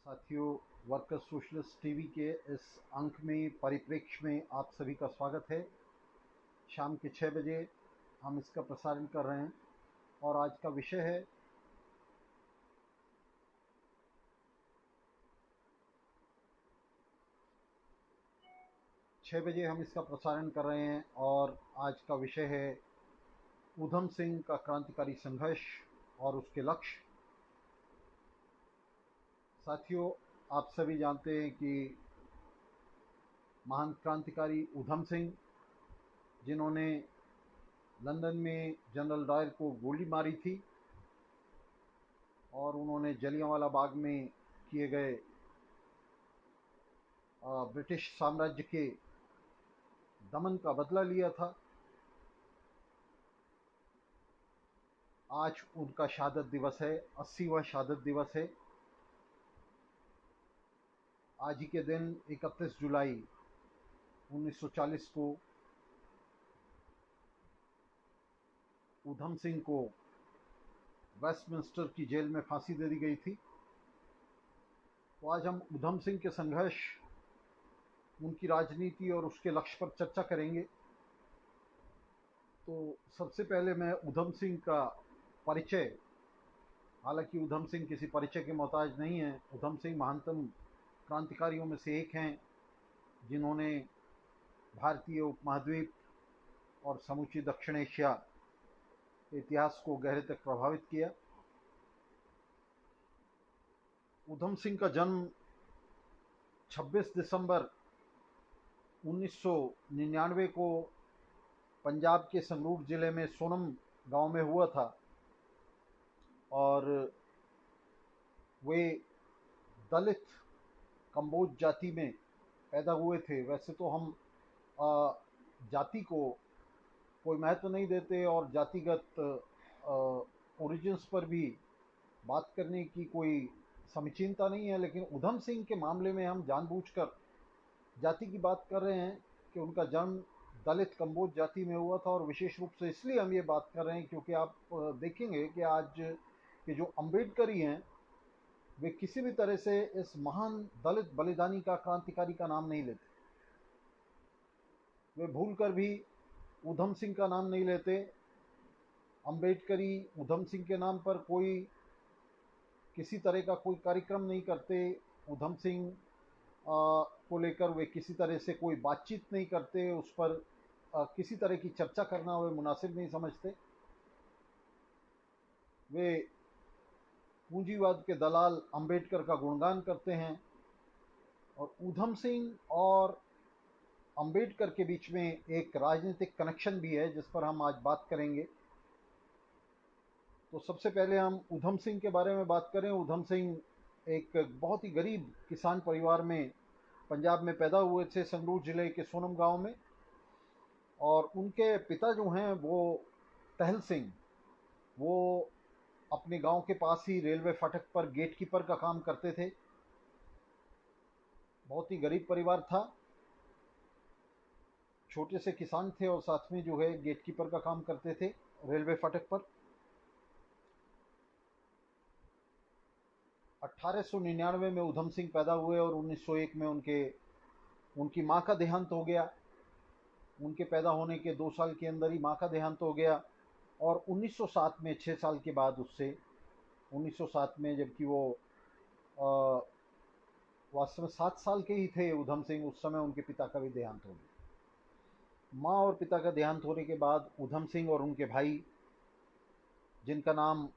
साथियों, workers socialist TV के इस अंक में परिप्रेक्ष्य में आप सभी का स्वागत है। शाम के 6 बजे हम इसका प्रसारण कर रहे हैं और आज का विषय है 6 बजे हम इसका प्रसारण कर रहे हैं और आज का विषय है ऊधम सिंह का क्रांतिकारी संघर्ष और उसके लक्ष्य। साथियों, आप सभी जानते हैं कि महान क्रांतिकारी ऊधम सिंह, जिन्होंने लंदन में जनरल डायर को गोली मारी थी और उन्होंने जलियांवाला बाग में किए गए ब्रिटिश साम्राज्य के दमन का बदला लिया था। आज उनका शहादत दिवस है, 80वां शहादत दिवस है। आज ही के दिन 31 जुलाई 1940 को ऊधम सिंह को वेस्टमिंस्टर की जेल में फांसी दे दी गई थी। तो आज हम ऊधम सिंह के संघर्ष, उनकी राजनीति और उसके लक्ष्य पर चर्चा करेंगे। तो सबसे पहले मैं ऊधम सिंह का परिचय, हालांकि ऊधम सिंह किसी परिचय के मोहताज नहीं है। ऊधम सिंह महानतम क्रांतिकारियों में से एक हैं, जिन्होंने भारतीय उपमहाद्वीप और समूची दक्षिण एशिया के इतिहास को गहरे तक प्रभावित किया। ऊधम सिंह का जन्म 26 दिसंबर 1999 को पंजाब के संगरूर जिले में सोनम गांव में हुआ था और वे दलित कंबोज जाति में पैदा हुए थे। वैसे तो हम जाति को कोई महत्व नहीं देते और जातिगत ओरिजिन्स पर भी बात करने की कोई समीचीनता नहीं है, लेकिन ऊधम सिंह के मामले में हम जानबूझकर जाति की बात कर रहे हैं कि उनका जन्म दलित कंबोज जाति में हुआ था। और विशेष रूप से इसलिए हम ये बात कर रहे हैं क्योंकि आप देखेंगे कि आज के जो अम्बेडकरी हैं, वे किसी भी तरह से इस महान दलित बलिदानी का, क्रांतिकारी का नाम नहीं लेते। वे भूलकर भी ऊधम सिंह का नाम नहीं लेते। अम्बेडकरी ऊधम सिंह के नाम पर कोई किसी तरह का कोई कार्यक्रम नहीं करते। ऊधम सिंह को लेकर वे किसी तरह से कोई बातचीत नहीं करते, उस पर किसी तरह की चर्चा करना वे मुनासिब नहीं समझते। वे पूंजीवाद के दलाल अंबेडकर का गुणगान करते हैं और ऊधम सिंह और अंबेडकर के बीच में एक राजनीतिक कनेक्शन भी है, जिस पर हम आज बात करेंगे। तो सबसे पहले हम ऊधम सिंह के बारे में बात करें। ऊधम सिंह एक बहुत ही गरीब किसान परिवार में पंजाब में पैदा हुए थे, संगरूर जिले के सोनम गांव में। और उनके पिता जो हैं वो टहल सिंह, वो अपने गांव के पास ही रेलवे फाटक पर गेट कीपर का काम करते थे। बहुत ही गरीब परिवार था, छोटे से किसान थे और साथ में जो है गेट कीपर का काम करते थे रेलवे फाटक पर। 1899 में ऊधम सिंह पैदा हुए और 1901 में उनकी माँ का देहांत हो गया। उनके पैदा होने के 2 साल के अंदर ही माँ का देहांत हो गया। और 1907 में, 6 साल के बाद उससे, 1907 में, जबकि वो वास्तव में 7 साल के ही थे ऊधम सिंह, उस समय उनके पिता का भी देहांत हो गया। माँ और पिता का देहांत होने के बाद ऊधम सिंह और उनके भाई, जिनका नाम,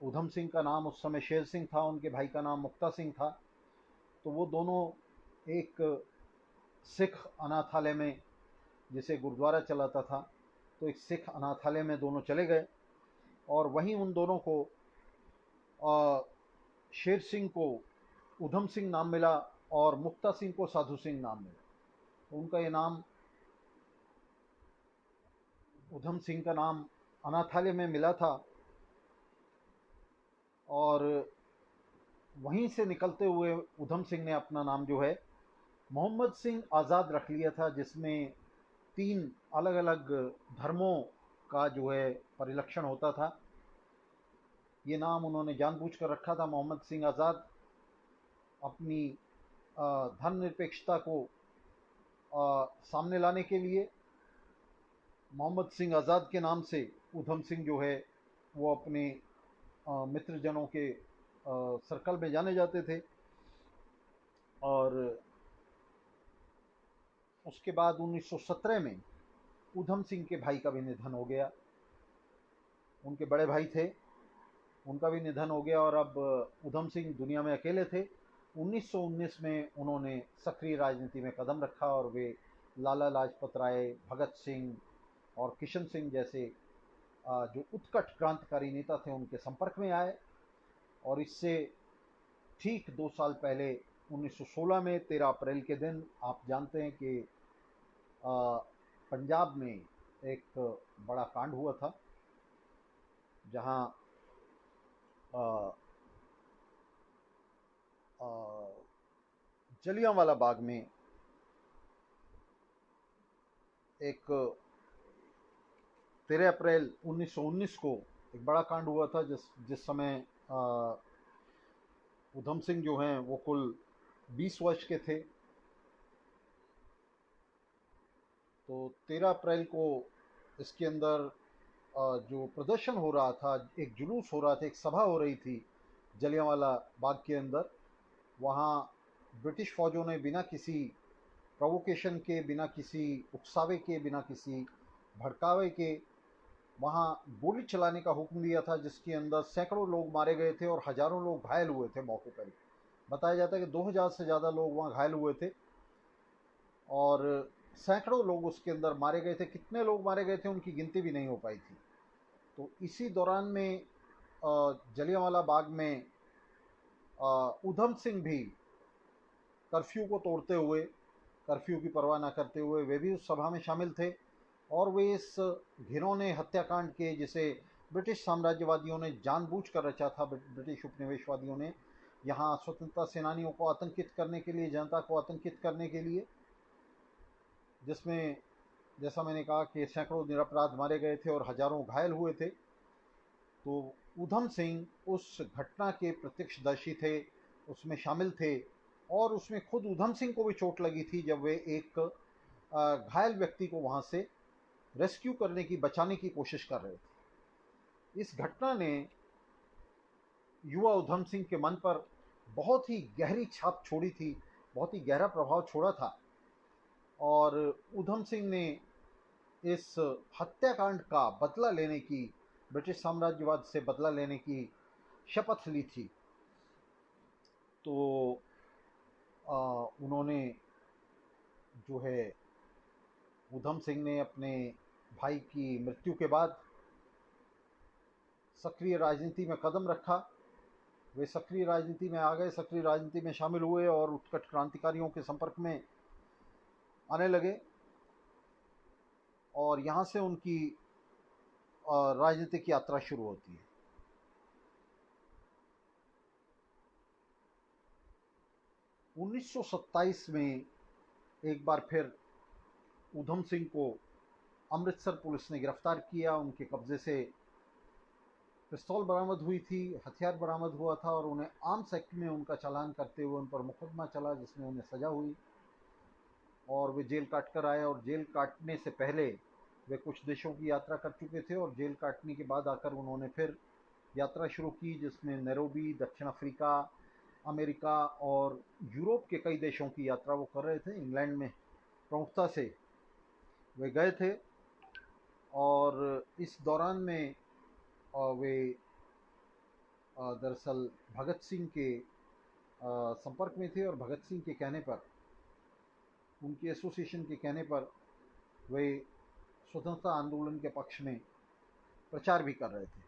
ऊधम सिंह का नाम उस समय शेर सिंह था, उनके भाई का नाम मुक्ता सिंह था, तो वो दोनों एक सिख अनाथालय में, जिसे गुरुद्वारा चलाता था, तो एक सिख अनाथालय में दोनों चले गए और वहीं उन दोनों को शेर सिंह को ऊधम सिंह नाम मिला और मुक्ता सिंह को साधु सिंह नाम मिला। तो उनका ये नाम, ऊधम सिंह का नाम, अनाथालय में मिला था और वहीं से निकलते हुए ऊधम सिंह ने अपना नाम जो है मोहम्मद सिंह आज़ाद रख लिया था, जिसमें 3 अलग अलग धर्मों का जो है परिलक्षण होता था। ये नाम उन्होंने जानबूझकर रखा था, मोहम्मद सिंह आज़ाद। अपनी धर्मनिरपेक्षता को सामने लाने के लिए मोहम्मद सिंह आज़ाद के नाम से ऊधम सिंह जो है वो अपने मित्रजनों के सर्कल में जाने जाते थे। और उसके बाद 1917 में ऊधम सिंह के भाई का भी निधन हो गया। उनके बड़े भाई थे, उनका भी निधन हो गया और अब ऊधम सिंह दुनिया में अकेले थे। 1919 में उन्होंने सक्रिय राजनीति में कदम रखा और वे लाला लाजपत राय, भगत सिंह और किशन सिंह जैसे जो उत्कट क्रांतिकारी नेता थे उनके संपर्क में आए। और इससे ठीक 2 साल पहले 1916 में 13 अप्रैल के दिन आप जानते हैं कि पंजाब में एक बड़ा कांड हुआ था, जहां जलियांवाला बाग में एक 13 अप्रैल 1919 को एक बड़ा कांड हुआ था, जिस समय ऊधम सिंह जो हैं वो कुल 20 वर्ष के थे। तो 13 अप्रैल को इसके अंदर जो प्रदर्शन हो रहा था, एक जुलूस हो रहा था, एक सभा हो रही थी जलियांवाला बाग के अंदर। वहाँ ब्रिटिश फौजों ने बिना किसी प्रोवोकेशन के, बिना किसी उकसावे के, बिना किसी भड़कावे के वहाँ गोली चलाने का हुक्म दिया था, जिसके अंदर सैकड़ों लोग मारे गए थे और हजारों लोग घायल हुए थे मौके पर। बताया जाता है कि 2000 से ज़्यादा लोग वहाँ घायल हुए थे और सैकड़ों लोग उसके अंदर मारे गए थे। कितने लोग मारे गए थे उनकी गिनती भी नहीं हो पाई थी। तो इसी दौरान में जलियांवाला बाग में ऊधम सिंह भी कर्फ्यू को तोड़ते हुए, कर्फ्यू की परवाह न करते हुए वे भी उस सभा में शामिल थे। और वे इस घिनौने हत्याकांड के, जिसे ब्रिटिश साम्राज्यवादियों ने जानबूझकर रचा था, ब्रिटिश उपनिवेशवादियों ने यहाँ स्वतंत्रता सेनानियों को आतंकित करने के लिए, जनता को आतंकित करने के लिए, जिसमें जैसा मैंने कहा कि सैकड़ों निरपराध मारे गए थे और हजारों घायल हुए थे। तो ऊधम सिंह उस घटना के प्रत्यक्षदर्शी थे, उसमें शामिल थे और उसमें खुद ऊधम सिंह को भी चोट लगी थी जब वे एक घायल व्यक्ति को वहाँ से रेस्क्यू करने की, बचाने की कोशिश कर रहे थे। इस घटना ने युवा ऊधम सिंह के मन पर बहुत ही गहरी छाप छोड़ी थी, बहुत ही गहरा प्रभाव छोड़ा था। और ऊधम सिंह ने इस हत्याकांड का बदला लेने की, ब्रिटिश साम्राज्यवाद से बदला लेने की शपथ ली थी। तो उन्होंने जो है, ऊधम सिंह ने अपने भाई की मृत्यु के बाद सक्रिय राजनीति में कदम रखा। वे सक्रिय राजनीति में आ गए, सक्रिय राजनीति में शामिल हुए और उत्कट क्रांतिकारियों के संपर्क में आने लगे। और यहाँ से उनकी राजनीतिक यात्रा शुरू होती है। 1927 में एक बार फिर ऊधम सिंह को अमृतसर पुलिस ने गिरफ्तार किया। उनके कब्जे से पिस्तौल बरामद हुई थी, हथियार बरामद हुआ था और उन्हें आर्म्स एक्ट में उनका चालान करते हुए उन पर मुकदमा चला, जिसमें उन्हें सजा हुई और वे जेल काट कर आए। और जेल काटने से पहले वे कुछ देशों की यात्रा कर चुके थे और जेल काटने के बाद आकर उन्होंने फिर यात्रा शुरू की, जिसमें नैरोबी, दक्षिण अफ्रीका, अमेरिका और यूरोप के कई देशों की यात्रा वो कर रहे थे। इंग्लैंड में प्रमुखता से वे गए थे और इस दौरान में वे दरअसल भगत सिंह के संपर्क में थे और भगत सिंह के कहने पर, उनकी एसोसिएशन के कहने पर वे स्वतंत्रता आंदोलन के पक्ष में प्रचार भी कर रहे थे।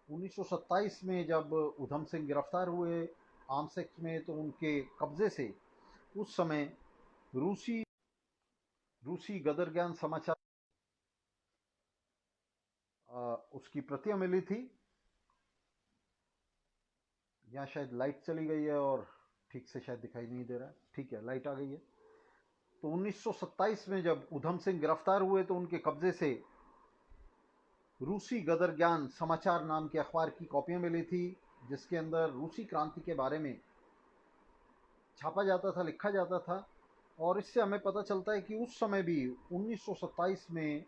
1927 में जब ऊधम सिंह गिरफ्तार हुए आर्म्स एक्ट में, तो उनके कब्जे से उस समय रूसी गदर ज्ञान समाचार उसकी प्रतियां मिली थी। यहाँ शायद लाइट चली गई है और ठीक से शायद दिखाई नहीं दे रहा है। ठीक है, लाइट आ गई है। तो 1927 में जब ऊधम सिंह गिरफ्तार हुए तो उनके कब्जे से रूसी गदर ज्ञान समाचार नाम के अखबार की कॉपियां मिली थी, जिसके अंदर रूसी क्रांति के बारे में छापा जाता था, लिखा जाता था। और इससे हमें पता चलता है कि उस समय भी 1927 में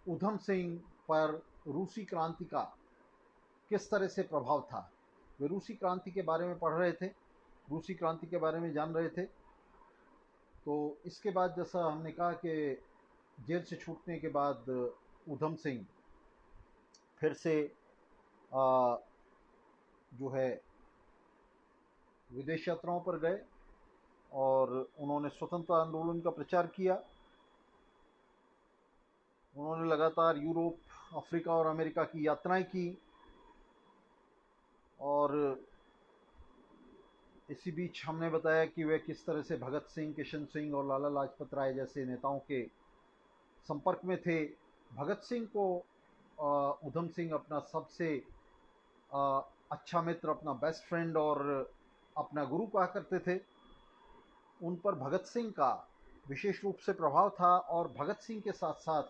उधम सिंह पर रूसी क्रांति का किस तरह से प्रभाव था। वे रूसी क्रांति के बारे में पढ़ रहे थे, रूसी क्रांति के बारे में जान रहे थे। तो इसके बाद जैसा हमने कहा कि जेल से छूटने के बाद उधम सिंह फिर से जो है विदेश यात्राओं पर गए और उन्होंने स्वतंत्रता आंदोलन का प्रचार किया। उन्होंने लगातार यूरोप, अफ्रीका और अमेरिका की यात्राएं की और इसी बीच हमने बताया कि वे किस तरह से भगत सिंह, किशन सिंह और लाला लाजपत राय जैसे नेताओं के संपर्क में थे। भगत सिंह को उधम सिंह अपना सबसे अच्छा मित्र, अपना बेस्ट फ्रेंड और अपना गुरु कहा करते थे। उन पर भगत सिंह का विशेष रूप से प्रभाव था और भगत सिंह के साथ साथ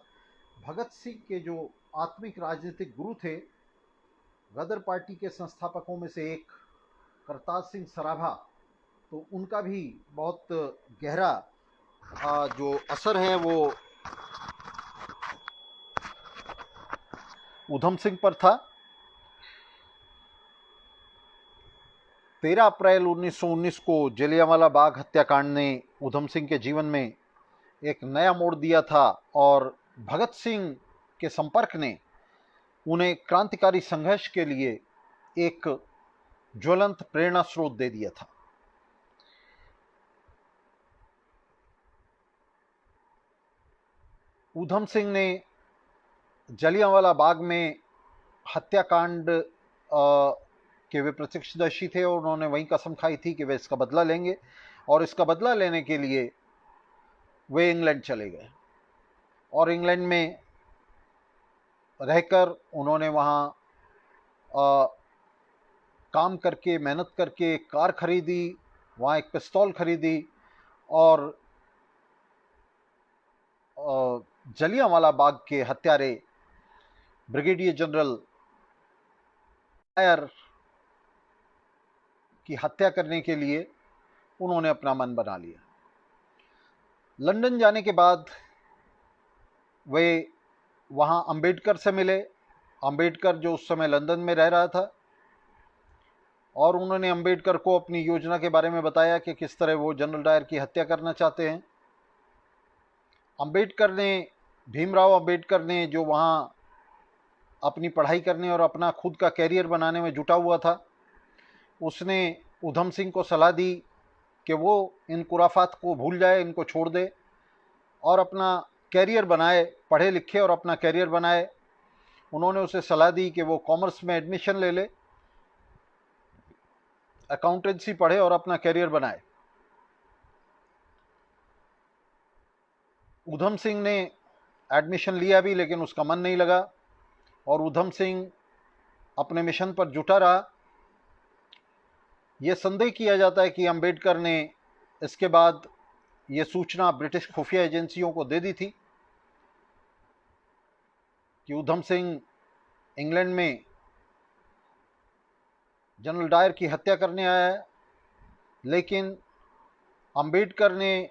भगत सिंह के जो आत्मिक राजनीतिक गुरु थे, गदर पार्टी के संस्थापकों में से एक करतार सिंह सराभा, तो उनका भी बहुत गहरा जो असर है वो उधम सिंह पर था। 13 अप्रैल 1919 को जलियांवाला बाग हत्याकांड ने उधम सिंह के जीवन में एक नया मोड़ दिया था और भगत सिंह के संपर्क ने उन्हें क्रांतिकारी संघर्ष के लिए एक ज्वलंत प्रेरणा स्रोत दे दिया था। उधम सिंह ने जलियांवाला बाग में हत्याकांड के वे प्रत्यक्षदर्शी थे और उन्होंने वही कसम खाई थी कि वे इसका बदला लेंगे और इसका बदला लेने के लिए वे इंग्लैंड चले गए और इंग्लैंड में रहकर उन्होंने वहाँ काम करके, मेहनत करके एक कार खरीदी, वहाँ एक पिस्तौल खरीदी और जलियांवाला बाग के हत्यारे ब्रिगेडियर जनरल डायर की हत्या करने के लिए उन्होंने अपना मन बना लिया। लंदन जाने के बाद वे वहाँ अंबेडकर से मिले। अंबेडकर जो उस समय लंदन में रह रहा था और उन्होंने अंबेडकर को अपनी योजना के बारे में बताया कि किस तरह वो जनरल डायर की हत्या करना चाहते हैं। भीमराव अंबेडकर ने जो वहाँ अपनी पढ़ाई करने और अपना खुद का कैरियर बनाने में जुटा हुआ था, उसने उधम सिंह को सलाह दी कि वो इन खुराफात को भूल जाए, इनको छोड़ दे और अपना कैरियर बनाए, पढ़े लिखे और अपना कैरियर बनाए। उन्होंने उसे सलाह दी कि वो कॉमर्स में एडमिशन ले ले, अकाउंटेंसी पढ़े और अपना कैरियर बनाए। उधम सिंह ने एडमिशन लिया भी, लेकिन उसका मन नहीं लगा और उधम सिंह अपने मिशन पर जुटा रहा। यह संदेह किया जाता है कि अंबेडकर ने इसके बाद यह सूचना ब्रिटिश खुफिया एजेंसियों को दे दी थी कि उधम सिंह इंग्लैंड में जनरल डायर की हत्या करने आया है। लेकिन अंबेडकर ने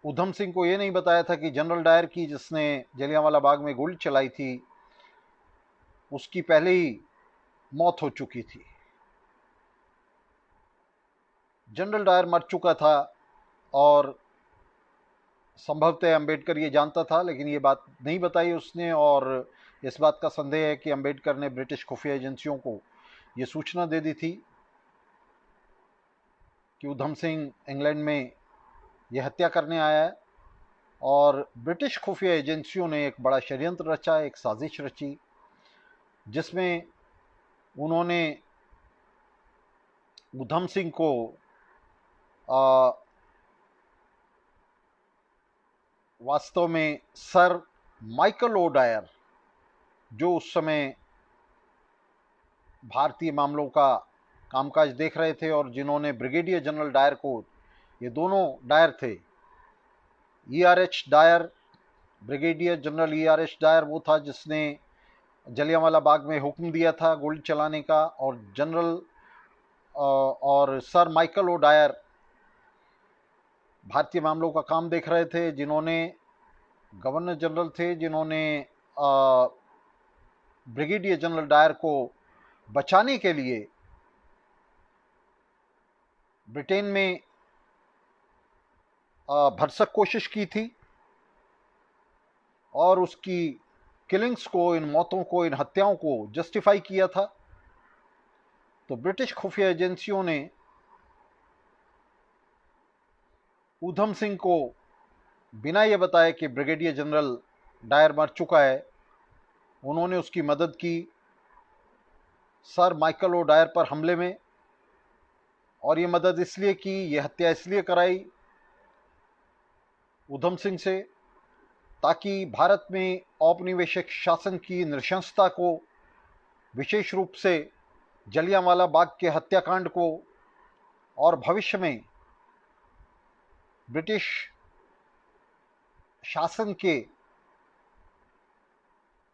उधम सिंह को यह नहीं बताया था कि जनरल डायर की, जिसने जलियांवाला बाग में गोली चलाई थी, उसकी पहले ही मौत हो चुकी थी। जनरल डायर मर चुका था और संभवतः अंबेडकर ये जानता था, लेकिन ये बात नहीं बताई उसने और इस बात का संदेह है कि अंबेडकर ने ब्रिटिश खुफिया एजेंसियों को ये सूचना दे दी थी कि उधम सिंह इंग्लैंड में यह हत्या करने आया है। और ब्रिटिश खुफिया एजेंसियों ने एक बड़ा षड्यंत्र रचा, एक साजिश रची, जिसमें उन्होंने उधम सिंह को वास्तव में सर माइकल ओ डायर, जो उस समय भारतीय मामलों का कामकाज देख रहे थे और जिन्होंने ब्रिगेडियर जनरल डायर को, ये दोनों डायर थे, ERH Dyer, brigadier general ERH Dyer वो था जिसने जलियांवाला बाग में हुक्म दिया था गोली चलाने का, और जनरल और सर माइकल ओडायर भारतीय मामलों का काम देख रहे थे, जिन्होंने गवर्नर जनरल थे, जिन्होंने ब्रिगेडियर जनरल डायर को बचाने के लिए ब्रिटेन में भरसक कोशिश की थी, और उसकी किलिंग्स को, इन मौतों को, इन हत्याओं को जस्टिफाई किया था। तो ब्रिटिश खुफिया एजेंसियों ने ऊधम सिंह को बिना ये बताए कि ब्रिगेडियर जनरल डायर मर चुका है, उन्होंने उसकी मदद की सर माइकल ओ डायर पर हमले में। और ये मदद इसलिए की, ये हत्या इसलिए कराई ऊधम सिंह से, ताकि भारत में औपनिवेशिक शासन की नृशंसता को, विशेष रूप से जलियांवाला बाग के हत्याकांड को, और भविष्य में ब्रिटिश शासन के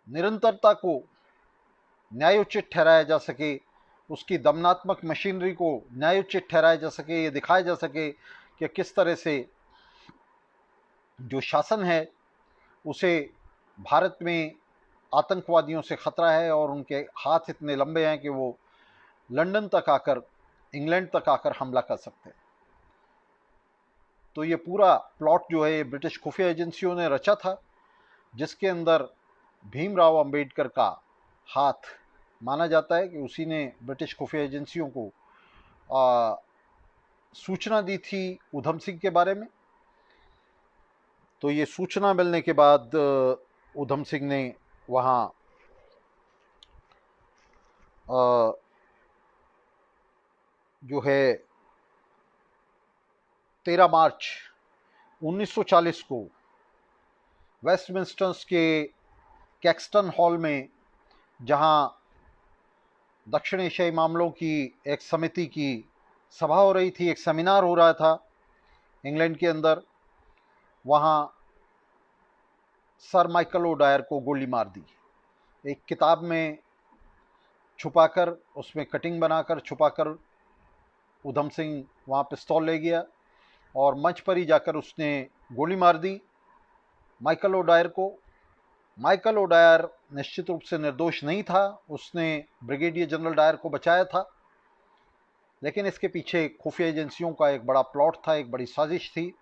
निरंतरता को न्यायोचित ठहराया जा सके, उसकी दमनात्मक मशीनरी को न्यायोचित ठहराया जा सके, ये दिखाया जा सके कि किस तरह से जो शासन है उसे भारत में आतंकवादियों से खतरा है, और उनके हाथ इतने लंबे हैं कि वो लंदन तक आकर, इंग्लैंड तक आकर हमला कर सकते हैं। तो ये पूरा प्लॉट जो है ये ब्रिटिश खुफिया एजेंसियों ने रचा था, जिसके अंदर भीमराव अंबेडकर का हाथ माना जाता है कि उसी ने ब्रिटिश खुफिया एजेंसियों को सूचना दी थी ऊधम सिंह के बारे में। तो ये सूचना मिलने के बाद ऊधम सिंह ने वहाँ जो है 13 मार्च 1940 को वेस्टमिंस्टर के कैक्सटन हॉल में, जहां दक्षिण एशियाई मामलों की एक समिति की सभा हो रही थी, एक सेमिनार हो रहा था इंग्लैंड के अंदर, वहां सर माइकल ओडायर को गोली मार दी। एक किताब में छुपाकर, उसमें कटिंग बनाकर छुपाकर ऊधम सिंह वहाँ पिस्तौल ले गया और मंच पर ही जाकर उसने गोली मार दी माइकल ओडायर को। माइकल ओडायर निश्चित रूप से निर्दोष नहीं था, उसने ब्रिगेडियर जनरल डायर को बचाया था, लेकिन इसके पीछे खुफिया एजेंसियों का एक बड़ा प्लॉट था, एक बड़ी साजिश थी,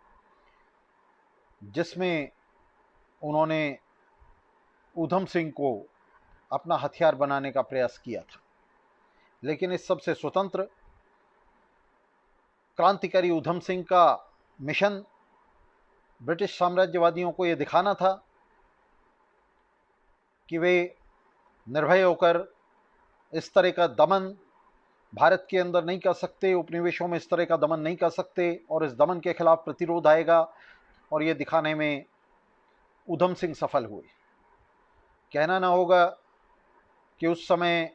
जिसमें उन्होंने ऊधम सिंह को अपना हथियार बनाने का प्रयास किया था। लेकिन इस सब से स्वतंत्र क्रांतिकारी ऊधम सिंह का मिशन ब्रिटिश साम्राज्यवादियों को यह दिखाना था कि वे निर्भय होकर इस तरह का दमन भारत के अंदर नहीं कर सकते, उपनिवेशों में इस तरह का दमन नहीं कर सकते, और इस दमन के खिलाफ प्रतिरोध आएगा। और ये दिखाने में ऊधम सिंह सफल हुए। कहना ना होगा कि उस समय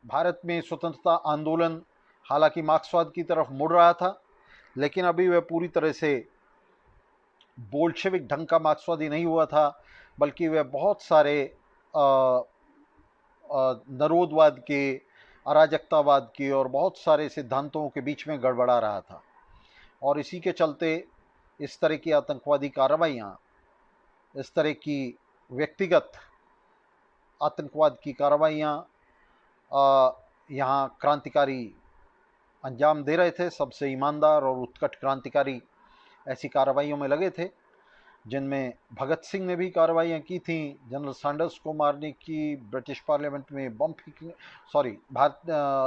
भारत में स्वतंत्रता आंदोलन हालांकि मार्क्सवाद की तरफ मुड़ रहा था, लेकिन अभी वह पूरी तरह से बोल्शेविक ढंग का मार्क्सवादी नहीं हुआ था, बल्कि वह बहुत सारे नरोदवाद के, अराजकतावाद के और बहुत सारे सिद्धांतों के बीच में गड़बड़ा रहा था। और इसी के चलते इस तरह की आतंकवादी कार्रवाइयाँ, इस तरह की व्यक्तिगत आतंकवाद की कार्रवाइयाँ यहाँ क्रांतिकारी अंजाम दे रहे थे। सबसे ईमानदार और उत्कट क्रांतिकारी ऐसी कार्रवाइयों में लगे थे, जिनमें भगत सिंह ने भी कार्रवाइयाँ की थी, जनरल सैंडर्स को मारने की, ब्रिटिश पार्लियामेंट में बम फेंकने,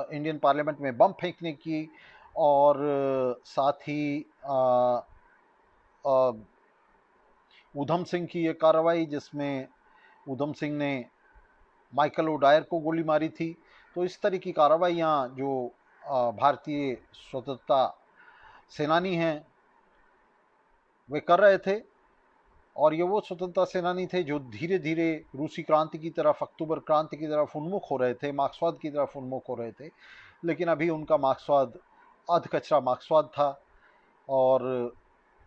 इंडियन पार्लियामेंट में बम फेंकने की, और साथ ही ऊधम सिंह की ये कार्रवाई जिसमें ऊधम सिंह ने माइकल ओडायर को गोली मारी थी। तो इस तरह की कार्रवाइयाँ जो भारतीय स्वतंत्रता सेनानी हैं वे कर रहे थे, और ये वो स्वतंत्रता सेनानी थे जो धीरे धीरे रूसी क्रांति की तरफ, अक्टूबर क्रांति की तरफ उन्मुख हो रहे थे, मार्क्सवाद की तरफ उन्मुख हो रहे थे। लेकिन अभी उनका मार्क्सवाद अधकचरा मार्क्सवाद था, और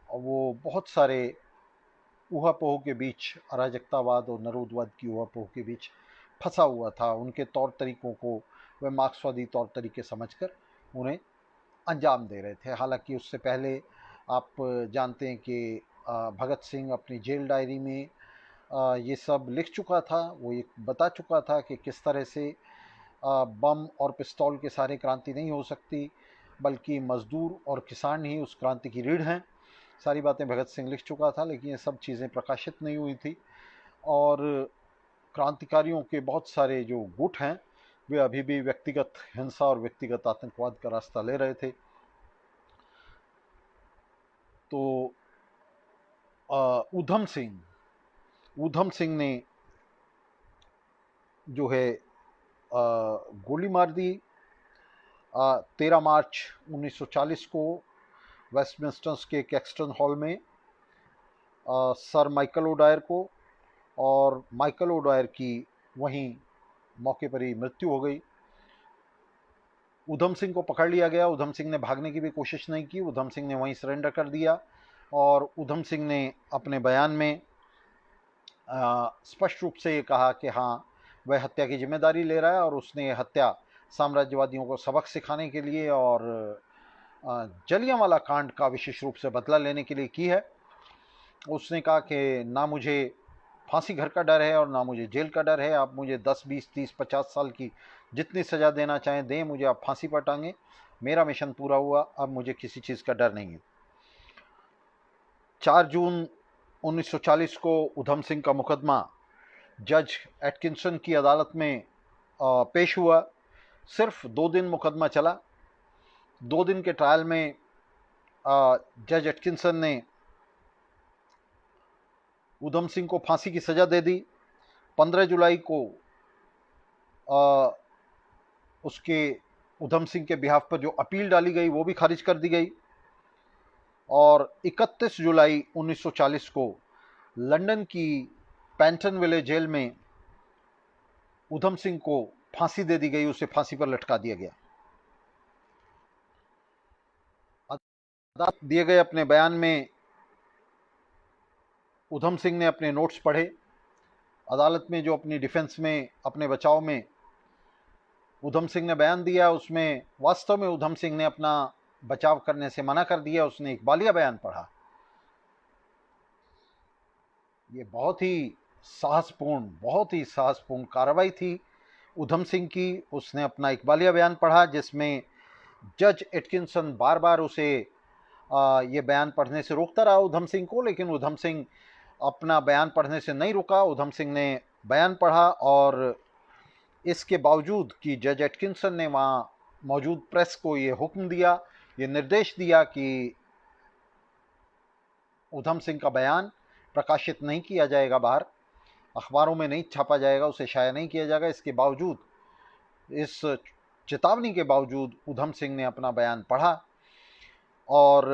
वो बहुत सारे ऊहापोह के बीच, अराजकतावाद और नरोदवाद की ऊहापोह के बीच फंसा हुआ था। उनके तौर तरीकों को वे मार्क्सवादी तौर तरीके समझकर उन्हें अंजाम दे रहे थे। हालांकि उससे पहले आप जानते हैं कि भगत सिंह अपनी जेल डायरी में ये सब लिख चुका था। वो ये बता चुका था कि किस तरह से बम और पिस्तौल के सहारे क्रांति नहीं हो सकती, बल्कि मजदूर और किसान ही उस क्रांति की रीढ़ हैं। सारी बातें भगत सिंह लिख चुका था, लेकिन ये सब चीज़ें प्रकाशित नहीं हुई थी। और क्रांतिकारियों के बहुत सारे जो गुट हैं वे अभी भी व्यक्तिगत हिंसा और व्यक्तिगत आतंकवाद का रास्ता ले रहे थे। तो ऊधम सिंह ने जो है गोली मार दी 13 मार्च 1940 को वेस्टमिंस्टर के कैक्सटन हॉल में सर माइकल ओडायर को, और माइकल ओडायर की वहीं मौके पर ही मृत्यु हो गई। ऊधम सिंह को पकड़ लिया गया। ऊधम सिंह ने भागने की भी कोशिश नहीं की। ऊधम सिंह ने वहीं सरेंडर कर दिया। और ऊधम सिंह ने अपने बयान में स्पष्ट रूप से ये कहा कि हाँ, वह हत्या की जिम्मेदारी ले रहा है और उसने ये हत्या साम्राज्यवादियों को सबक सिखाने के लिए और जलियांवाला कांड का विशेष रूप से बदला लेने के लिए की है। उसने कहा कि ना मुझे फांसी घर का डर है और ना मुझे जेल का डर है। आप मुझे 10, 20, 30, 50 साल की जितनी सज़ा देना चाहें दें, मुझे आप फांसी पर टांगें। मेरा मिशन पूरा हुआ, अब मुझे किसी चीज़ का डर नहीं है। 4 जून 1940 को ऊधम सिंह का मुकदमा जज एटकिंसन की अदालत में पेश हुआ। सिर्फ 2 दिन मुकदमा चला। 2 दिन के ट्रायल में जज एटकिंसन ने ऊधम सिंह को फांसी की सज़ा दे दी। 15 जुलाई को उसके ऊधम सिंह के बिहाफ पर जो अपील डाली गई वो भी खारिज कर दी गई। और 31 जुलाई 1940 को लंदन की पैंटनविले जेल में ऊधम सिंह को फांसी दे दी गई। उसे फांसी पर लटका दिया गया। अदालत दिए गए अपने बयान में ऊधम सिंह ने अपने नोट्स पढ़े। अदालत में जो अपनी डिफेंस में, अपने बचाव में ऊधम सिंह ने बयान दिया, उसमें वास्तव में ऊधम सिंह ने अपना बचाव करने से मना कर दिया। उसने इकबालिया बयान पढ़ा। ये बहुत ही साहसपूर्ण कार्रवाई थी ऊधम सिंह की। उसने अपना इकबालिया बयान पढ़ा, जिसमें जज एटकिंसन बार बार उसे ये बयान पढ़ने से रोकता रहा ऊधम सिंह को, लेकिन ऊधम सिंह अपना बयान पढ़ने से नहीं रुका। ऊधम सिंह ने बयान पढ़ा और इसके बावजूद कि जज एटकिंसन ने वहाँ मौजूद प्रेस को ये हुक्म दिया, ये निर्देश दिया कि ऊधम सिंह का बयान प्रकाशित नहीं किया जाएगा, बाहर अखबारों में नहीं छापा जाएगा, उसे शाया नहीं किया जाएगा। इसके बावजूद, इस चेतावनी के बावजूद ऊधम सिंह ने अपना बयान पढ़ा और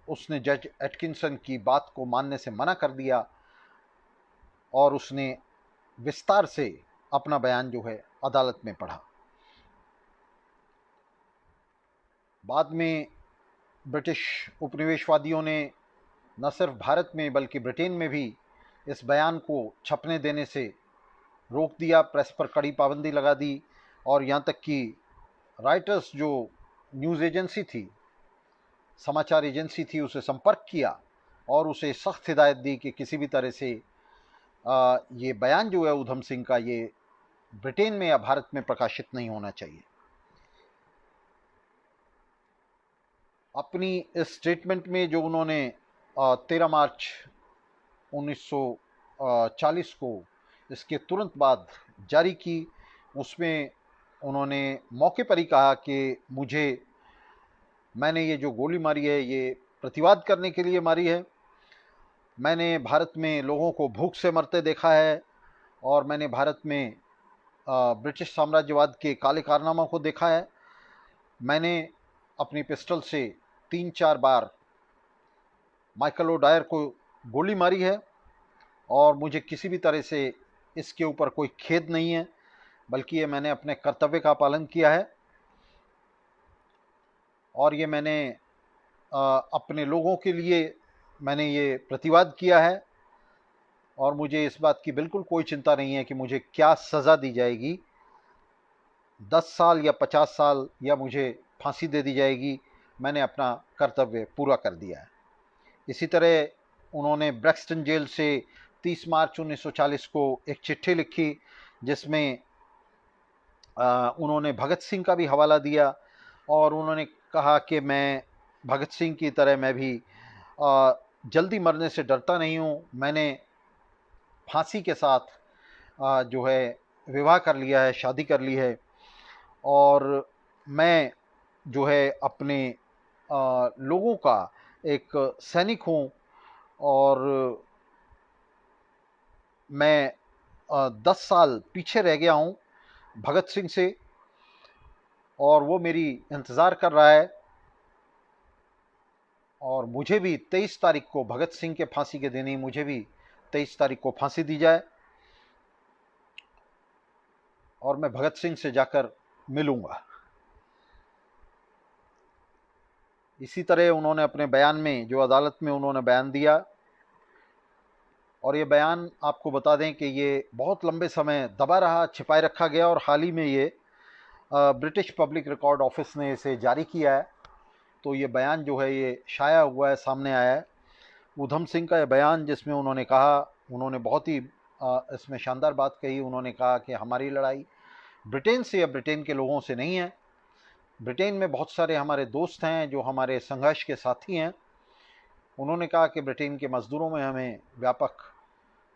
उसने जज एटकिंसन की बात को मानने से मना कर दिया और उसने विस्तार से अपना बयान जो है अदालत में पढ़ा। बाद में ब्रिटिश उपनिवेशवादियों ने न सिर्फ भारत में बल्कि ब्रिटेन में भी इस बयान को छपने देने से रोक दिया, प्रेस पर कड़ी पाबंदी लगा दी। और यहाँ तक कि राइटर्स, जो न्यूज़ एजेंसी थी, समाचार एजेंसी थी, उसे संपर्क किया और उसे सख्त हिदायत दी कि किसी भी तरह से ये बयान जो है ऊधम सिंह का, ये ब्रिटेन में या भारत में प्रकाशित नहीं होना चाहिए। अपनी इस स्टेटमेंट में जो उन्होंने 13 मार्च 1940 को इसके तुरंत बाद जारी की, उसमें उन्होंने मौके पर ही कहा कि मैंने ये जो गोली मारी है ये प्रतिवाद करने के लिए मारी है। मैंने भारत में लोगों को भूख से मरते देखा है और मैंने भारत में ब्रिटिश साम्राज्यवाद के काले कारनामों को देखा है। मैंने अपनी पिस्टल से 3-4 बार माइकल ओडायर को गोली मारी है और मुझे किसी भी तरह से इसके ऊपर कोई खेद नहीं है, बल्कि ये मैंने अपने कर्तव्य का पालन किया है और ये मैंने अपने लोगों के लिए मैंने ये प्रतिवाद किया है। और मुझे इस बात की बिल्कुल कोई चिंता नहीं है कि मुझे क्या सज़ा दी जाएगी, 10 साल या 50 साल या मुझे फांसी दे दी जाएगी। मैंने अपना कर्तव्य पूरा कर दिया है। इसी तरह उन्होंने ब्रैक्सटन जेल से 30 मार्च 1940 को एक चिट्ठी लिखी जिसमें उन्होंने भगत सिंह का भी हवाला दिया और उन्होंने कहा कि मैं भगत सिंह की तरह मैं भी जल्दी मरने से डरता नहीं हूँ। मैंने फांसी के साथ जो है विवाह कर लिया है, शादी कर ली है, और मैं जो है अपने लोगों का एक सैनिक हूँ, और मैं 10 साल पीछे रह गया हूँ भगत सिंह से, और वो मेरी इंतज़ार कर रहा है, और मुझे भी 23 तारीख को भगत सिंह के फांसी के दिन ही मुझे भी 23 तारीख को फांसी दी जाए और मैं भगत सिंह से जाकर मिलूंगा। इसी तरह उन्होंने अपने बयान में, जो अदालत में उन्होंने बयान दिया, और ये बयान आपको बता दें कि ये बहुत लंबे समय दबा रहा, छिपाए रखा गया, और हाल ही में ये ब्रिटिश पब्लिक रिकॉर्ड ऑफिस ने इसे जारी किया है। तो ये बयान जो है ये शाया हुआ है, सामने आया है। ऊधम सिंह का ये बयान जिसमें उन्होंने कहा, उन्होंने बहुत ही इसमें शानदार बात कही। उन्होंने कहा कि हमारी लड़ाई ब्रिटेन से या ब्रिटेन के लोगों से नहीं है। ब्रिटेन में बहुत सारे हमारे दोस्त हैं जो हमारे संघर्ष के साथी हैं। उन्होंने कहा कि ब्रिटेन के मजदूरों में हमें व्यापक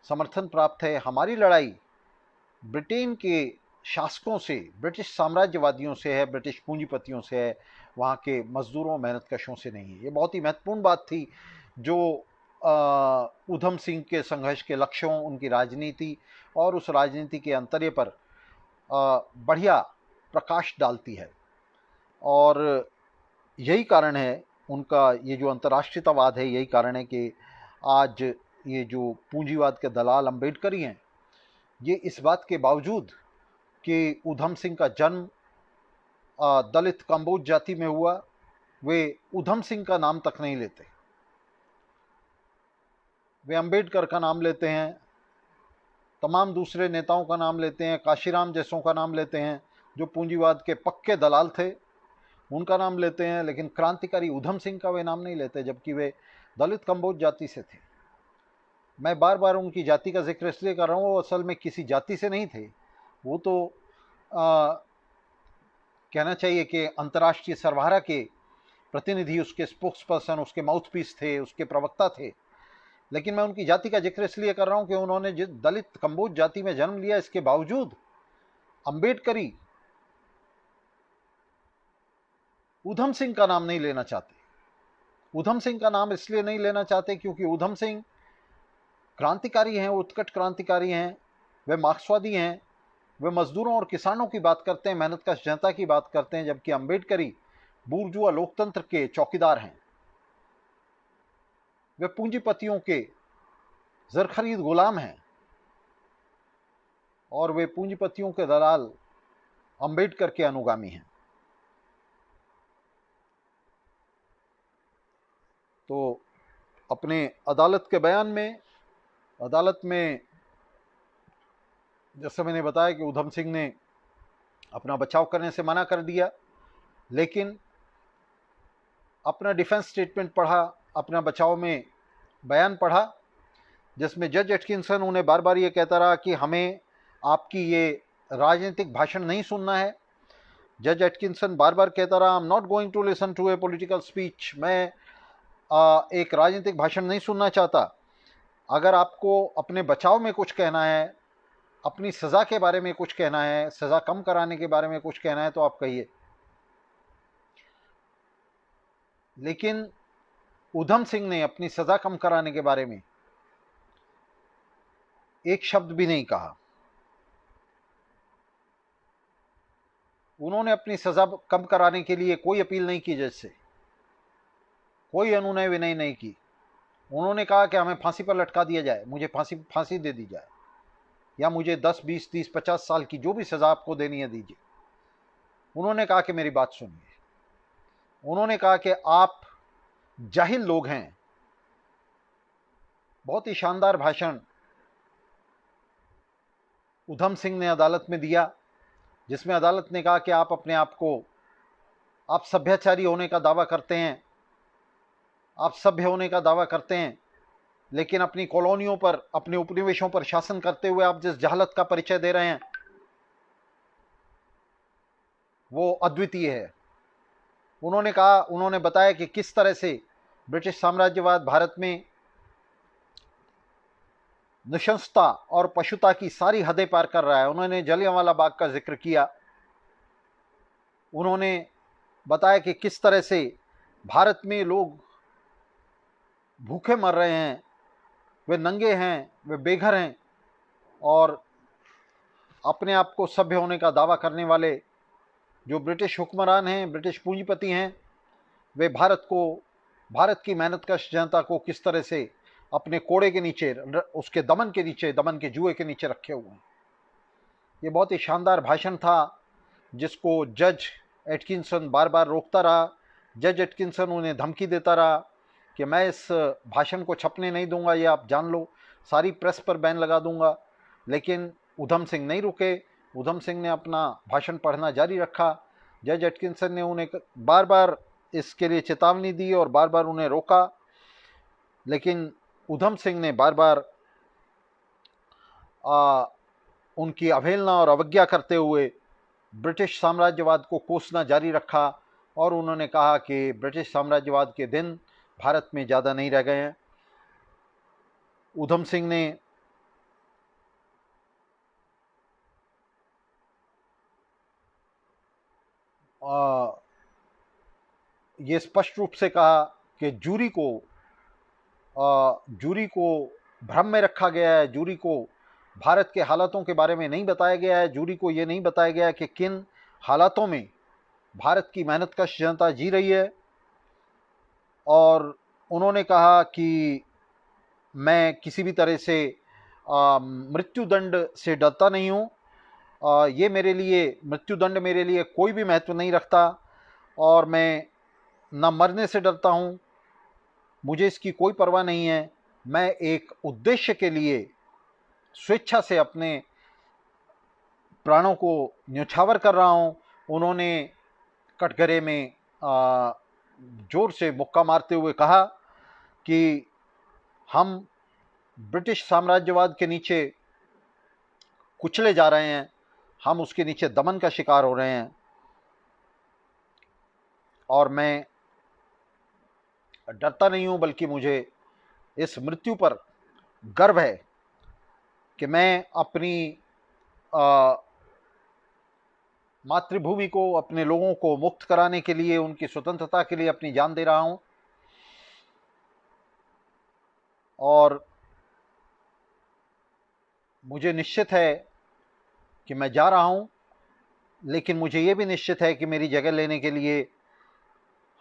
समर्थन प्राप्त है। हमारी लड़ाई ब्रिटेन के शासकों से, ब्रिटिश साम्राज्यवादियों से है, ब्रिटिश पूंजीपतियों से है, वहाँ के मजदूरों, मेहनतकशों से नहीं है। ये बहुत ही महत्वपूर्ण बात थी जो ऊधम सिंह के संघर्ष के लक्ष्यों, उनकी राजनीति और उस राजनीति के अंतर्य पर बढ़िया प्रकाश डालती है। और यही कारण है उनका ये जो अंतर्राष्ट्रीयतावाद है, यही कारण है कि आज ये जो पूंजीवाद के दलाल अम्बेडकरी हैं, ये इस बात के बावजूद कि ऊधम सिंह का जन्म दलित कंबोज जाति में हुआ, वे ऊधम सिंह का नाम तक नहीं लेते। वे अम्बेडकर का नाम लेते हैं, तमाम दूसरे नेताओं का नाम लेते हैं, काशीराम जैसों का नाम लेते हैं जो पूंजीवाद के पक्के दलाल थे, उनका नाम लेते हैं, लेकिन क्रांतिकारी ऊधम सिंह का वे नाम नहीं लेते, जबकि वे दलित कंबोज जाति से थे। मैं बार बार उनकी जाति का जिक्र इसलिए कर रहा हूँ, वो असल में किसी जाति से नहीं थे। वो तो कहना चाहिए कि अंतर्राष्ट्रीय सर्वहारा के प्रतिनिधि, उसके स्पोक्स पर्सन, उसके माउथपीस थे, उसके प्रवक्ता थे। लेकिन मैं उनकी जाति का जिक्र इसलिए कर रहा हूं कि उन्होंने जिस दलित कंबोज जाति में जन्म लिया, इसके बावजूद अम्बेडकरी ऊधम सिंह का नाम नहीं लेना चाहते। ऊधम सिंह का नाम इसलिए नहीं लेना चाहते क्योंकि ऊधम सिंह क्रांतिकारी हैं, उत्कट क्रांतिकारी हैं, वे मार्क्सवादी हैं, वे मजदूरों और किसानों की बात करते हैं, मेहनतकश जनता की बात करते हैं, जबकि अम्बेडकरी बूर्जुआ लोकतंत्र के चौकीदार हैं। वे पूंजीपतियों के जर खरीद गुलाम हैं, और वे पूंजीपतियों के दलाल अम्बेडकर के अनुगामी हैं। तो अपने अदालत के बयान में, अदालत में जैसे मैंने बताया कि ऊधम सिंह ने अपना बचाव करने से मना कर दिया, लेकिन अपना डिफेंस स्टेटमेंट पढ़ा, अपना बचाव में बयान पढ़ा, जिसमें जज एटकिंसन उन्हें बार बार ये कहता रहा कि हमें आपकी ये राजनीतिक भाषण नहीं सुनना है। जज एटकिंसन बार बार कहता रहा, I am not going to listen to a political speech. मैं एक राजनीतिक भाषण नहीं सुनना चाहता। अगर आपको अपने बचाव में कुछ कहना है, अपनी सज़ा के बारे में कुछ कहना है, सज़ा कम कराने के बारे में कुछ कहना है, तो आप कहिए। लेकिन ऊधम सिंह ने अपनी सज़ा कम कराने के बारे में एक शब्द भी नहीं कहा। उन्होंने अपनी सज़ा कम कराने के लिए कोई अपील नहीं की, जज से कोई अनुनय विनय नहीं की। उन्होंने कहा कि हमें फांसी पर लटका दिया जाए, मुझे फांसी दे दी जाए, या मुझे 10, 20, 30, 50 साल की जो भी सज़ा आपको देनी है दीजिए। उन्होंने कहा कि मेरी बात सुनिए। उन्होंने कहा कि आप जाहिल लोग हैं। बहुत ही शानदार भाषण उधम सिंह ने अदालत में दिया, जिसमें अदालत ने कहा कि आप अपने आप को, आप सभ्याचारी होने का दावा करते हैं, आप सभ्य होने का दावा करते हैं, लेकिन अपनी कॉलोनियों पर, अपने उपनिवेशों पर शासन करते हुए आप जिस जहालत का परिचय दे रहे हैं वो अद्वितीय है। उन्होंने बताया कि किस तरह से ब्रिटिश साम्राज्यवाद भारत में नृशंसता और पशुता की सारी हदें पार कर रहा है। उन्होंने जलियांवाला बाग का जिक्र किया। उन्होंने बताया कि किस तरह से भारत में लोग भूखे मर रहे हैं, वे नंगे हैं, वे बेघर हैं, और अपने आप को सभ्य होने का दावा करने वाले जो ब्रिटिश हुक्मरान हैं, ब्रिटिश पूंजीपति हैं, वे भारत की मेहनतकश जनता को किस तरह से अपने कोड़े के नीचे, उसके दमन के जुए के नीचे रखे हुए हैं। ये बहुत ही शानदार भाषण था जिसको जज एटकिंसन बार बार रोकता रहा। जज एटकिंसन उन्हें धमकी देता रहा कि मैं इस भाषण को छपने नहीं दूंगा, ये आप जान लो, सारी प्रेस पर बैन लगा दूंगा। लेकिन उधम सिंह नहीं रुके। उधम सिंह ने अपना भाषण पढ़ना जारी रखा। जज एटकिंसन ने उन्हें बार बार इसके लिए चेतावनी दी और बार बार उन्हें रोका, लेकिन उधम सिंह ने बार बार उनकी अवहेलना और अवज्ञा करते हुए ब्रिटिश साम्राज्यवाद को कोसना जारी रखा, और उन्होंने कहा कि ब्रिटिश साम्राज्यवाद के दिन भारत में ज़्यादा नहीं रह गए हैं। उधम सिंह ने ये स्पष्ट रूप से कहा कि जूरी को भ्रम में रखा गया है, जूरी को भारत के हालातों के बारे में नहीं बताया गया है, जूरी को ये नहीं बताया गया कि किन हालातों में भारत की मेहनतकश जनता जी रही है। और उन्होंने कहा कि मैं किसी भी तरह से मृत्युदंड से डरता नहीं हूँ, ये मेरे लिए, मृत्युदंड मेरे लिए कोई भी महत्व नहीं रखता, और मैं न मरने से डरता हूँ, मुझे इसकी कोई परवाह नहीं है। मैं एक उद्देश्य के लिए स्वेच्छा से अपने प्राणों को न्यौछावर कर रहा हूँ। उन्होंने कटघरे में जोर से मुक्का मारते हुए कहा कि हम ब्रिटिश साम्राज्यवाद के नीचे कुचले जा रहे हैं, हम उसके नीचे दमन का शिकार हो रहे हैं, और मैं डरता नहीं हूं, बल्कि मुझे इस मृत्यु पर गर्व है कि मैं अपनी मातृभूमि को, अपने लोगों को मुक्त कराने के लिए, उनकी स्वतंत्रता के लिए अपनी जान दे रहा हूं। और मुझे निश्चित है कि मैं जा रहा हूं, लेकिन मुझे ये भी निश्चित है कि मेरी जगह लेने के लिए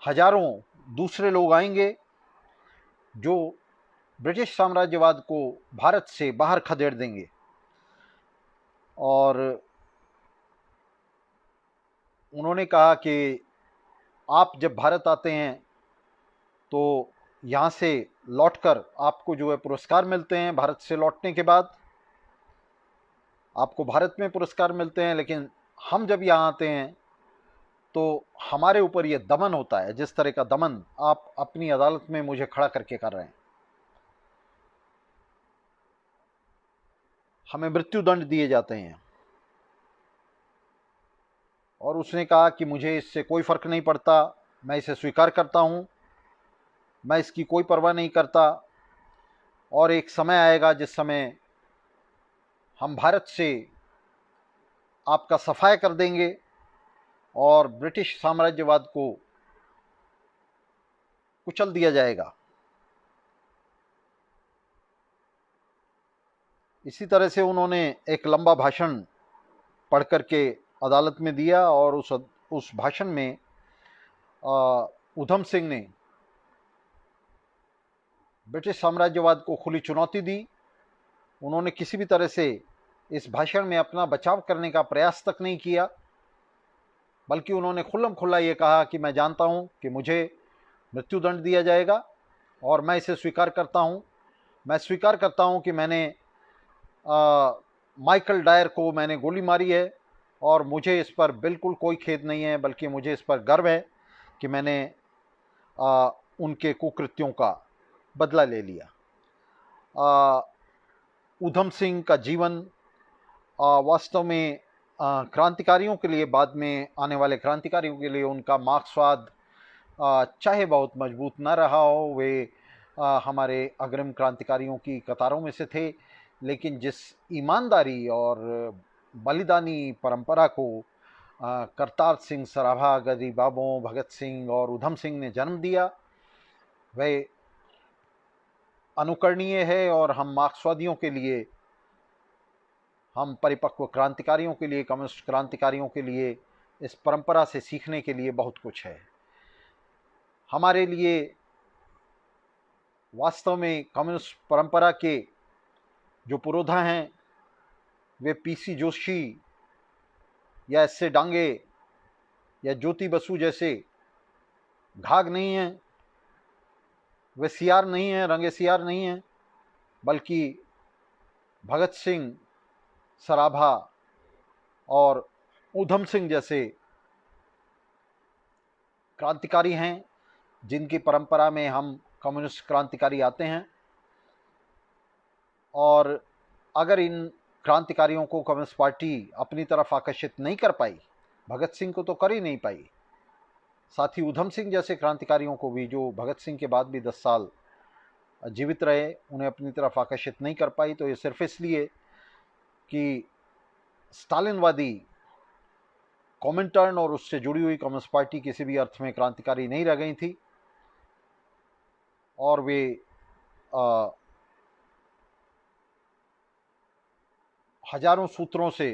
हजारों दूसरे लोग आएंगे जो ब्रिटिश साम्राज्यवाद को भारत से बाहर खदेड़ देंगे। और उन्होंने कहा कि आप जब भारत आते हैं तो यहाँ से लौटकर आपको जो है पुरस्कार मिलते हैं। भारत से लौटने के बाद आपको भारत में पुरस्कार मिलते हैं, लेकिन हम जब यहाँ आते हैं तो हमारे ऊपर ये दमन होता है, जिस तरह का दमन आप अपनी अदालत में मुझे खड़ा करके कर रहे हैं। हमें मृत्युदंड दिए जाते हैं। और उसने कहा कि मुझे इससे कोई फर्क नहीं पड़ता, मैं इसे स्वीकार करता हूं, मैं इसकी कोई परवाह नहीं करता, और एक समय आएगा जिस समय हम भारत से आपका सफाया कर देंगे और ब्रिटिश साम्राज्यवाद को कुचल दिया जाएगा। इसी तरह से उन्होंने एक लंबा भाषण पढ़ करके अदालत में दिया, और उस भाषण में उधम सिंह ने ब्रिटिश साम्राज्यवाद को खुली चुनौती दी। उन्होंने किसी भी तरह से इस भाषण में अपना बचाव करने का प्रयास तक नहीं किया, बल्कि उन्होंने खुल्लम खुल्ला ये कहा कि मैं जानता हूं कि मुझे मृत्युदंड दिया जाएगा और मैं इसे स्वीकार करता हूं। मैं स्वीकार करता हूं कि मैंने माइकल डायर को मैंने गोली मारी है, और मुझे इस पर बिल्कुल कोई खेद नहीं है, बल्कि मुझे इस पर गर्व है कि मैंने उनके कुकृत्यों का बदला ले लिया। ऊधम सिंह का जीवन वास्तव में क्रांतिकारियों के लिए, बाद में आने वाले क्रांतिकारियों के लिए उनका मार्क्सवाद चाहे बहुत मजबूत न रहा हो, वे हमारे अग्रिम क्रांतिकारियों की कतारों में से थे, लेकिन जिस ईमानदारी और बलिदानी परंपरा को करतार सिंह सराभा, गदी बाबों, भगत सिंह और ऊधम सिंह ने जन्म दिया, वह अनुकरणीय है। और हम मार्क्सवादियों के लिए, हम परिपक्व क्रांतिकारियों के लिए, कम्युनिस्ट क्रांतिकारियों के लिए इस परंपरा से सीखने के लिए बहुत कुछ है। हमारे लिए वास्तव में कम्युनिस्ट परंपरा के जो पुरोधा हैं, वे पीसी जोशी या एस.ए. डांगे या ज्योति बसु जैसे घाघ नहीं हैं, वे सियार नहीं हैं, रंगे सियार नहीं हैं, बल्कि भगत सिंह, सराभा और ऊधम सिंह जैसे क्रांतिकारी हैं, जिनकी परंपरा में हम कम्युनिस्ट क्रांतिकारी आते हैं। और अगर इन क्रांतिकारियों को कम्युनिस्ट पार्टी अपनी तरफ आकर्षित नहीं कर पाई, भगत सिंह को तो कर ही नहीं पाई, साथ ही ऊधम सिंह जैसे क्रांतिकारियों को भी, जो भगत सिंह के बाद भी 10 साल जीवित रहे, उन्हें अपनी तरफ आकर्षित नहीं कर पाई, तो ये सिर्फ इसलिए कि स्टालिनवादी कॉमिंटर्न और उससे जुड़ी हुई कम्युनिस्ट पार्टी किसी भी अर्थ में क्रांतिकारी नहीं रह गई थी, और वे हजारों सूत्रों से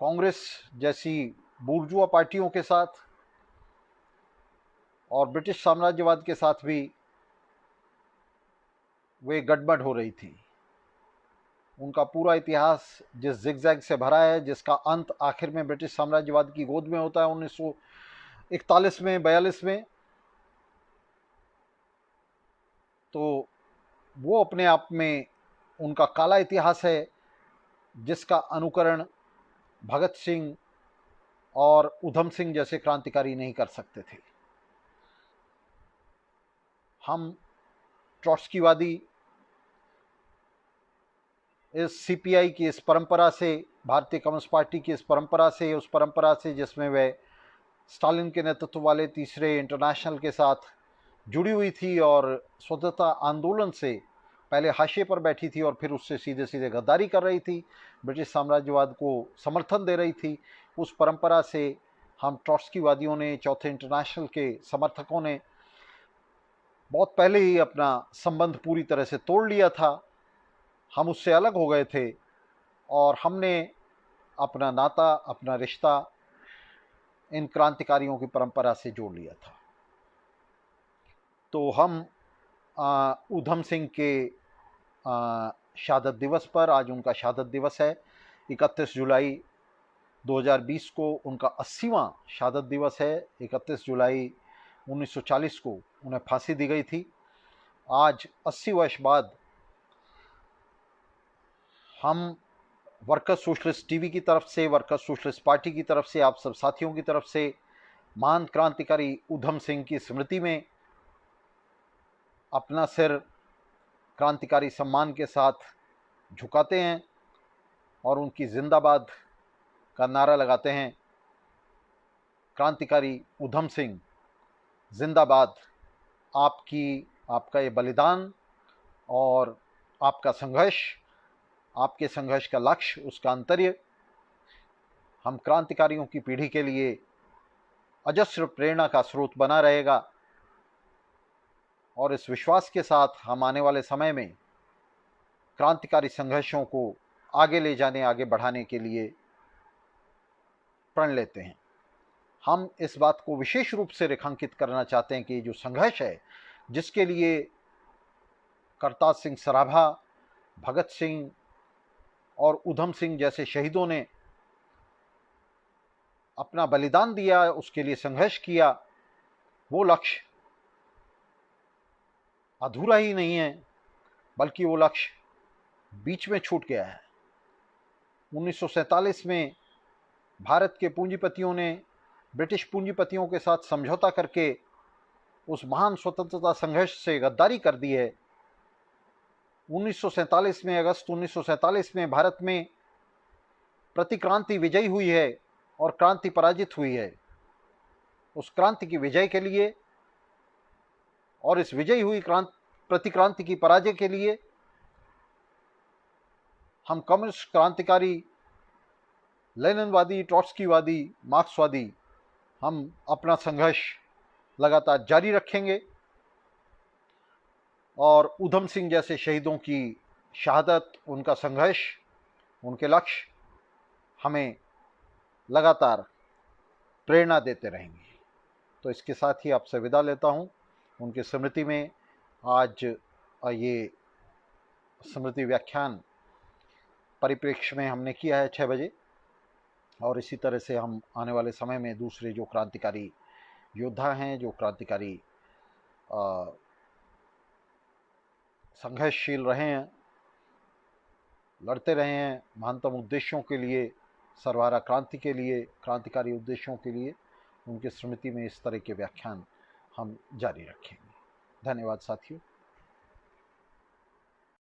कांग्रेस जैसी बुर्जुआ पार्टियों के साथ और ब्रिटिश साम्राज्यवाद के साथ भी वे गड़बड़ हो रही थी। उनका पूरा इतिहास जिस जिगजैग से भरा है, जिसका अंत आखिर में ब्रिटिश साम्राज्यवाद की गोद में होता है 1941 में, 42 में, तो वो अपने आप में उनका काला इतिहास है, जिसका अनुकरण भगत सिंह और ऊधम सिंह जैसे क्रांतिकारी नहीं कर सकते थे। हम ट्रॉट्स्कीवादी इस सीपीआई की इस परंपरा से, भारतीय कम्युनिस्ट पार्टी की इस परंपरा से, उस परंपरा से जिसमें वह स्टालिन के नेतृत्व वाले तीसरे इंटरनेशनल के साथ जुड़ी हुई थी और स्वतंत्रता आंदोलन से पहले हाशिए पर बैठी थी और फिर उससे सीधे सीधे गद्दारी कर रही थी, ब्रिटिश साम्राज्यवाद को समर्थन दे रही थी, उस परंपरा से हम ट्रॉट्स्कीवादियों ने, चौथे इंटरनेशनल के समर्थकों ने बहुत पहले ही अपना संबंध पूरी तरह से तोड़ लिया था। हम उससे अलग हो गए थे और हमने अपना नाता, अपना रिश्ता इन क्रांतिकारियों की परंपरा से जोड़ लिया था। तो हम ऊधम सिंह के शहादत दिवस पर, आज उनका शहादत दिवस है, 31 जुलाई 2020 को उनका 80वां शहादत दिवस है। 31 जुलाई 1940 को उन्हें फांसी दी गई थी। आज 80 वर्ष बाद हम वर्कर्स सोशलिस्ट टीवी की तरफ से, वर्कर्स सोशलिस्ट पार्टी की तरफ से, आप सब साथियों की तरफ से महान क्रांतिकारी ऊधम सिंह की स्मृति में अपना सिर क्रांतिकारी सम्मान के साथ झुकाते हैं और उनकी जिंदाबाद का नारा लगाते हैं। क्रांतिकारी ऊधम सिंह जिंदाबाद। आपका ये बलिदान और आपका संघर्ष, आपके संघर्ष का लक्ष्य, उसका आंतर्य हम क्रांतिकारियों की पीढ़ी के लिए अजस्र प्रेरणा का स्रोत बना रहेगा। और इस विश्वास के साथ हम आने वाले समय में क्रांतिकारी संघर्षों को आगे ले जाने, आगे बढ़ाने के लिए प्रण लेते हैं। हम इस बात को विशेष रूप से रेखांकित करना चाहते हैं कि जो संघर्ष है, जिसके लिए करतार सिंह सराभा, भगत सिंह और ऊधम सिंह जैसे शहीदों ने अपना बलिदान दिया, उसके लिए संघर्ष किया, वो लक्ष्य अधूरा ही नहीं है, बल्कि वो लक्ष्य बीच में छूट गया है। 1947 में भारत के पूंजीपतियों ने ब्रिटिश पूंजीपतियों के साथ समझौता करके उस महान स्वतंत्रता संघर्ष से गद्दारी कर दी है। 1947 में, अगस्त 1947 में भारत में प्रतिक्रांति विजयी हुई है और क्रांति पराजित हुई है। उस क्रांति की विजय के लिए और इस विजयी हुई प्रतिक्रांति की पराजय के लिए हम कम्युनिस्ट क्रांतिकारी, लेनिनवादी, ट्रॉट्स्कीवादी, मार्क्सवादी हम अपना संघर्ष लगातार जारी रखेंगे और उधम सिंह जैसे शहीदों की शहादत, उनका संघर्ष, उनके लक्ष्य हमें लगातार प्रेरणा देते रहेंगे। तो इसके साथ ही आपसे विदा लेता हूं। उनकी स्मृति में आज ये स्मृति व्याख्यान परिप्रेक्ष्य में हमने किया है 6 बजे, और इसी तरह से हम आने वाले समय में दूसरे जो क्रांतिकारी योद्धा हैं, जो क्रांतिकारी संघर्षशील रहे हैं, लड़ते रहे हैं महानतम उद्देश्यों के लिए, सर्वहारा क्रांति के लिए, क्रांतिकारी उद्देश्यों के लिए, उनकी स्मृति में इस तरह के व्याख्यान हम जारी रखेंगे। धन्यवाद साथियों।